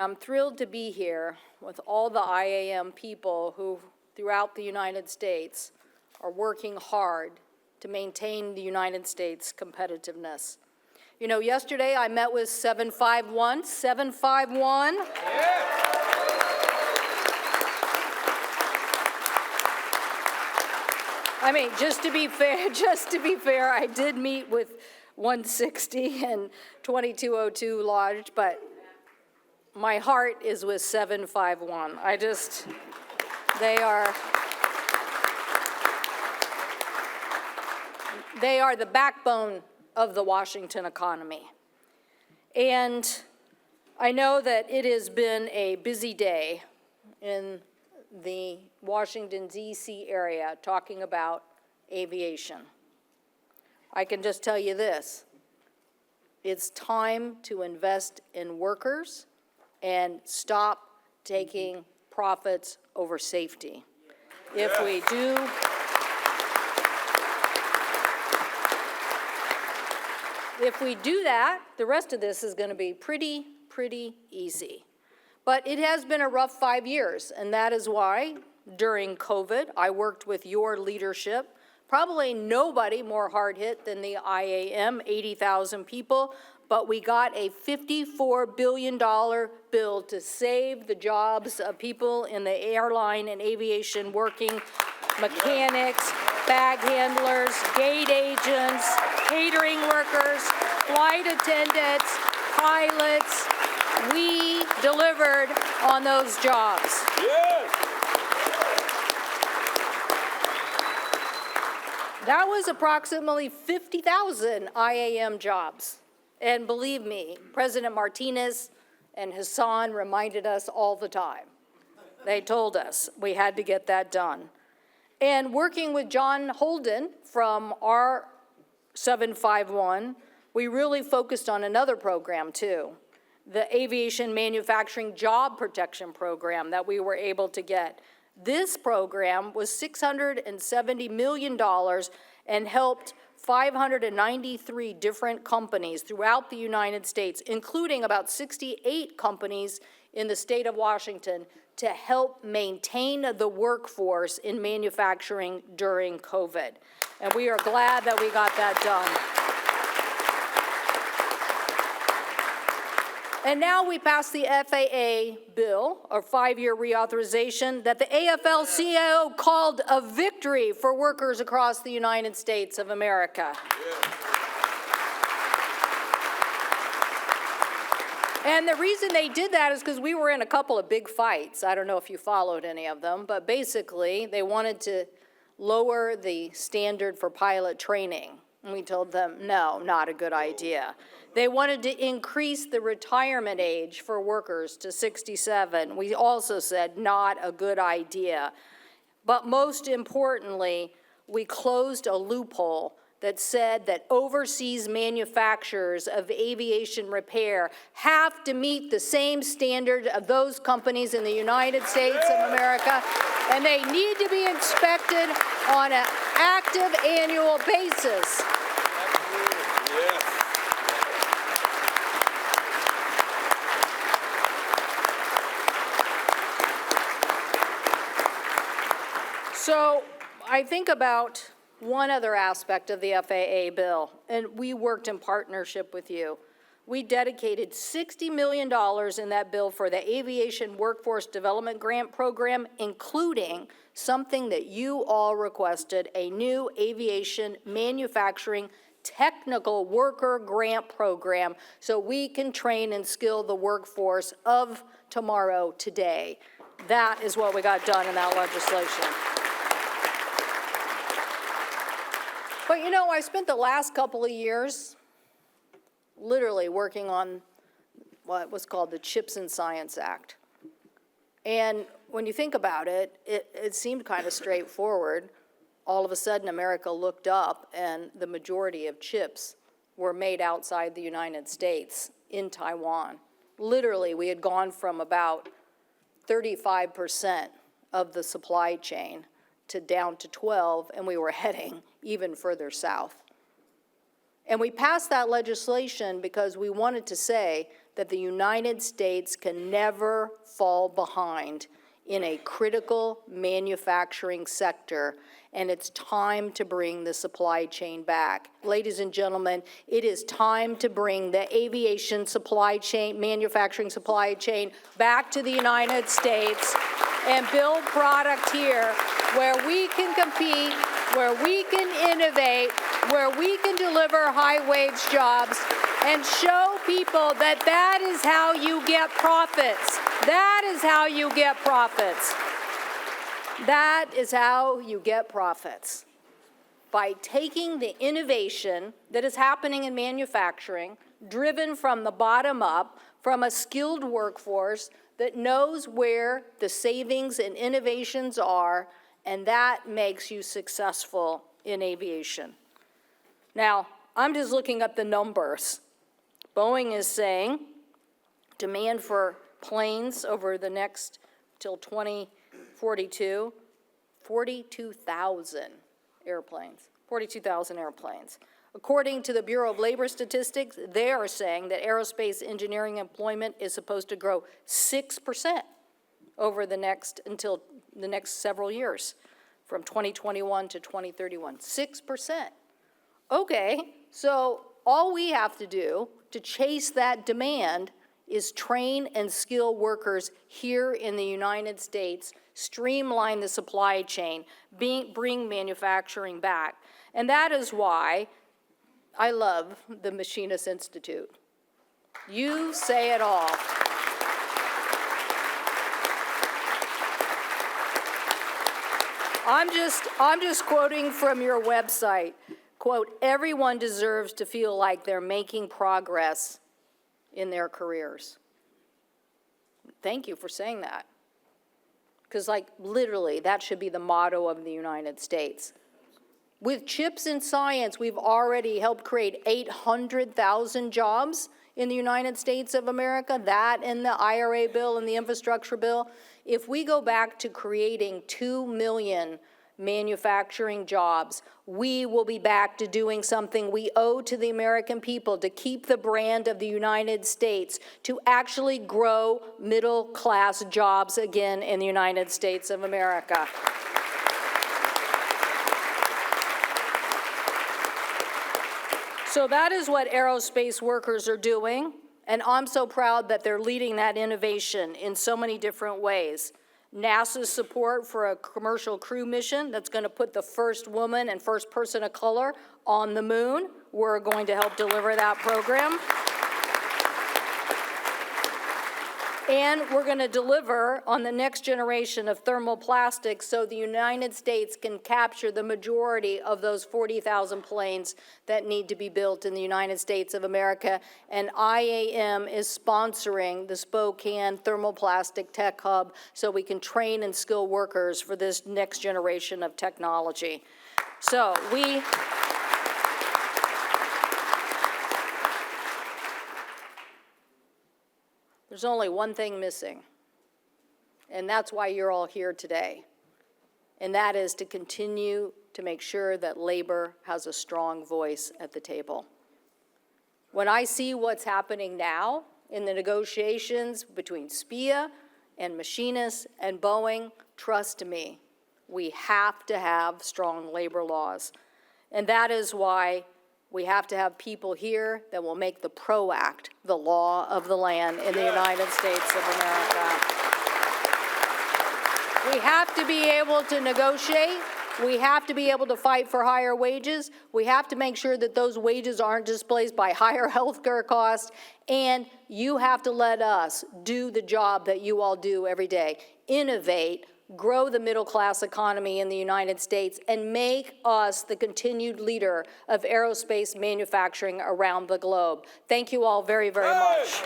I'm thrilled to be here with all the IAM people who, throughout the United States, are working hard to maintain the United States' competitiveness. You know, yesterday I met with 751. 751. Yeah. I mean, just to be fair, I did meet with 160 and 2202 Lodge, but my heart is with 751. They are the backbone of the Washington economy. And I know that it has been a busy day in the Washington, D.C. area talking about aviation. I can just tell you this: it's time to invest in workers and stop taking profits over safety. If we do that, the rest of this is going to be pretty easy. But it has been a rough 5 years, and that is why during COVID, I worked with your leadership. Probably nobody more hard hit than the IAM, 80,000 people, but we got a $54 billion bill to save the jobs of people in the airline and aviation working, mechanics, bag handlers, gate agents, catering workers, flight attendants, pilots. We delivered on those jobs. Yes. That was approximately 50,000 IAM jobs. And believe me, President Machinists and Hassan reminded us all the time. They told us we had to get that done. And working with John Holden from our 751, we really focused on another program too, the Aviation Manufacturing Job Protection Program that we were able to get. This program was $670 million and helped 593 different companies throughout the United States, including about 68 companies in the state of Washington, to help maintain the workforce in manufacturing during COVID. And we are glad that we got that done. And now we passed the FAA bill, a 5-year reauthorization, that the AFL-CIO called a victory for workers across the United States of America. Yeah. And the reason they did that is because we were in a couple of big fights. I don't know if you followed any of them, but basically they wanted to lower the standard for pilot training. And we told them, no, not a good idea. They wanted to increase the retirement age for workers to 67. We also said, not a good idea. But most importantly, we closed a loophole that said that overseas manufacturers of aviation repair have to meet the same standard of those companies in the United States of America, and they need to be inspected on an active annual basis. So I think about one other aspect of the FAA bill, and we worked in partnership with you. We dedicated $60 million in that bill for the Aviation Workforce Development Grant Program, including something that you all requested, a new aviation manufacturing technical worker grant program, so we can train and skill the workforce of tomorrow today. That is what we got done in that legislation. But you know, I spent the last couple of years literally working on what was called the CHIPS and Science Act. And when you think about it, it seemed kind of straightforward. All of a sudden, America looked up and the majority of chips were made outside the United States in Taiwan. Literally, we had gone from about 35% of the supply chain to down to 12, and we were heading even further south. And we passed that legislation because we wanted to say that the United States can never fall behind in a critical manufacturing sector, and it's time to bring the supply chain back. Ladies and gentlemen, it is time to bring the aviation supply chain, manufacturing supply chain back to the United States and build product here where we can compete, where we can innovate, where we can deliver high-wage jobs and show people that that is how you get profits. That is how you get profits. That is how you get profits. By taking the innovation that is happening in manufacturing, driven from the bottom up, from a skilled workforce that knows where the savings and innovations are, and that makes you successful in aviation. Now, I'm just looking up the numbers. Boeing is saying demand for planes over the next, till 2042, 42,000 airplanes, 42,000 airplanes. According to the Bureau of Labor Statistics, they are saying that aerospace engineering employment is supposed to grow 6% over the next, until the next several years, from 2021 to 2031, 6%. Okay, so all we have to do to chase that demand is train and skill workers here in the United States, streamline the supply chain, bring manufacturing back. And that is why I love the Machinists Institute. You say it all. I'm just quoting from your website. Quote, everyone deserves to feel like they're making progress in their careers. Thank you for saying that. Because, like, literally, that should be the motto of the United States. With chips in science, we've already helped create 800,000 jobs in the United States of America, that and the IRA bill and the infrastructure bill. If we go back to creating 2 million manufacturing jobs, we will be back to doing something we owe to the American people, to keep the brand of the United States, to actually grow middle-class jobs again in the United States of America. So that is what aerospace workers are doing, and I'm so proud that they're leading that innovation in so many different ways. NASA's support for a commercial crew mission that's going to put the first woman and first person of color on the moon. We're going to help deliver that program. And we're going to deliver on the next generation of thermoplastics so the United States can capture the majority of those 40,000 planes that need to be built in the United States of America. And IAM is sponsoring the Spokane Thermoplastic Tech Hub so we can train and skill workers for this next generation of technology. So there's only one thing missing, and that's why you're all here today, and that is to continue to make sure that labor has a strong voice at the table. When I see what's happening now in the negotiations between SPIA and Machinists and Boeing, trust me, we have to have strong labor laws, and that is why we have to have people here that will make the PRO Act the law of the land in the United States of America. We have to be able to negotiate. We have to be able to fight for higher wages. We have to make sure that those wages aren't displaced by higher health care costs. And you have to let us do the job that you all do every day. Innovate, grow the middle-class economy in the United States, and make us the continued leader of aerospace manufacturing around the globe. Thank you all very, very much.